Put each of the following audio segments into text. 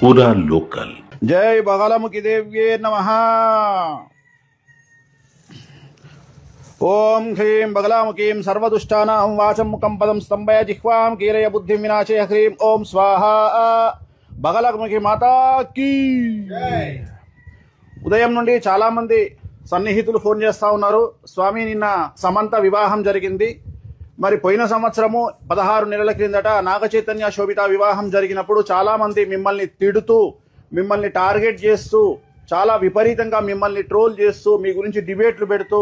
पूरा लोकल। जय बगलामुखी देव्ये नमः। ओम ह्रीं बगलामुखीं सर्वदुष्टानां वाचं मुखं पदं स्तंभय जिह्वां कीलय बुद्धिं विनाशय ह्रीं ओम स्वाहा। बगलामुखी माता की ఉదయం నుండి చాలా మంది సన్నిహితులు ఫోన్ చేస్తా ఉన్నారు. స్వామి, నిన్న సమంత వివాహం జరిగింది. మరి పోయిన సంవత్సరము 16 నెలల క్రిందట నాగ చైతన్య శోభిత వివాహం జరిగినప్పుడు చాలా మంది మిమ్మల్ని తిడుతూ, మిమ్మల్ని టార్గెట్ చేస్తూ, చాలా విపరీతంగా మిమ్మల్ని ట్రోల్ చేస్తూ, మీ గురించి డిబేట్లు పెడుతూ,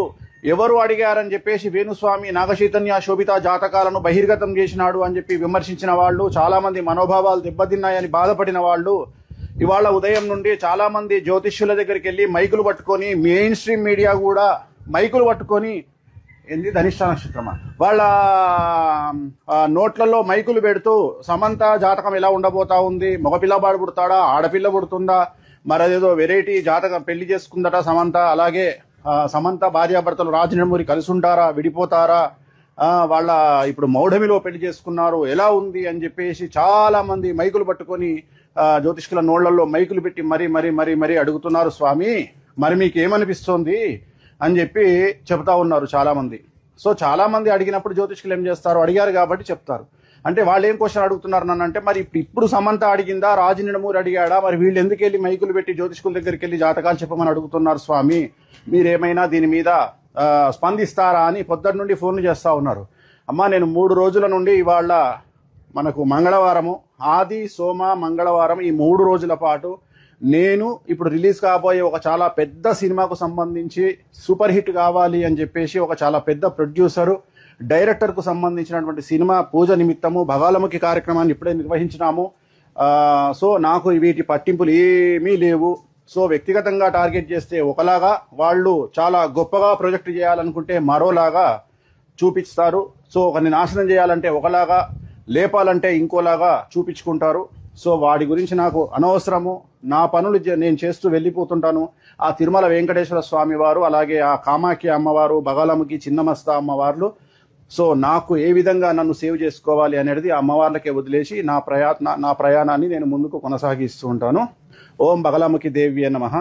ఎవరు అడిగారని చెప్పేసి వేణుస్వామి నాగ చైతన్య శోభిత జాతకాలను బహిర్గతం చేసినాడు అని చెప్పి విమర్శించిన వాళ్ళు, చాలా మంది మనోభావాలు దెబ్బతిన్నాయని బాధపడిన వాళ్ళు ఇవాళ ఉదయం నుండి చాలా మంది జ్యోతిష్యుల దగ్గరికి వెళ్ళి మైకులు పట్టుకొని, మెయిన్ స్ట్రీమ్ మీడియా కూడా మైకులు పట్టుకొని, ఏంది ధనిష్ట నక్షత్రమా, వాళ్ళ నోట్లలో మైకులు పెడుతూ సమంత జాతకం ఎలా ఉండబోతా ఉంది, మగపిల్లవాడు పుడతాడా, ఆడపిల్ల పుడుతుందా, మరదేదో వెరైటీ జాతకం పెళ్లి చేసుకుందట సమంత, అలాగే సమంత భార్యాభర్తలు రాజనండమూరి కలిసి ఉంటారా, విడిపోతారా, వాళ్ళ ఇప్పుడు మౌఢమిలో పెళ్లి చేసుకున్నారు, ఎలా ఉంది అని చెప్పేసి చాలా మంది మైకులు పట్టుకొని జ్యోతిష్కుల నోళ్లలో మైకులు పెట్టి మరీ అడుగుతున్నారు. స్వామి, మరి మీకు ఏమనిపిస్తోంది అని చెప్పి చెప్తా ఉన్నారు చాలా మంది. సో చాలా మంది అడిగినప్పుడు జ్యోతిష్కులు ఏం చేస్తారు, అడిగారు కాబట్టి చెప్తారు. అంటే వాళ్ళు ఏం క్వశ్చన్ అడుగుతున్నారు నన్ను అంటే, మరి ఇప్పుడు సమంత అడిగిందా, రాజనిడమూరి అడిగాడా, మరి వీళ్ళు ఎందుకు వెళ్ళి మైకులు పెట్టి జ్యోతిష్కుల దగ్గరికి వెళ్ళి జాతకాలు చెప్పమని అడుగుతున్నారు స్వామి, మీరేమైనా దీని మీద స్పందిస్తారా అని పొద్దున్న నుండి ఫోన్లు చేస్తా ఉన్నారు. అమ్మా, నేను 3 రోజుల నుండి ఇవాళ మనకు మంగళవారము, ఆది సోమ మంగళవారం, ఈ 3 రోజుల పాటు నేను ఇప్పుడు రిలీజ్ కాబోయే ఒక చాలా పెద్ద సినిమాకు సంబంధించి సూపర్ హిట్ కావాలి అని చెప్పేసి ఒక చాలా పెద్ద ప్రొడ్యూసరు, డైరెక్టర్కు సంబంధించినటువంటి సినిమా పూజ నిమిత్తము బగలాముఖి కార్యక్రమాన్ని ఇప్పుడే నిర్వహించినాము. సో నాకు వీటి పట్టింపులు ఏమీ లేవు. సో వ్యక్తిగతంగా టార్గెట్ చేస్తే ఒకలాగా, వాళ్ళు చాలా గొప్పగా ప్రొజెక్ట్ చేయాలనుకుంటే మరోలాగా చూపిస్తారు. సో ఒకరిని నాశనం చేయాలంటే ఒకలాగా, లేపాలంటే ఇంకోలాగా చూపించుకుంటారు. సో వాడి గురించి నాకు అనవసరము. నా పనులు నేను చేస్తూ వెళ్ళిపోతుంటాను. ఆ తిరుమల వెంకటేశ్వర స్వామి వారు, అలాగే ఆ కామాఖ్య అమ్మవారు, బగలాముఖి చిన్నమస్త అమ్మవార్లు, సో నాకు ఏ విధంగా నన్ను సేవ్ చేసుకోవాలి అనేది అమ్మవార్లకే వదిలేసి నా ప్రయాణాన్ని నేను ముందుకు కొనసాగిస్తూ ఉంటాను. ఓం బగలాముఖి దేవ్యే నమః.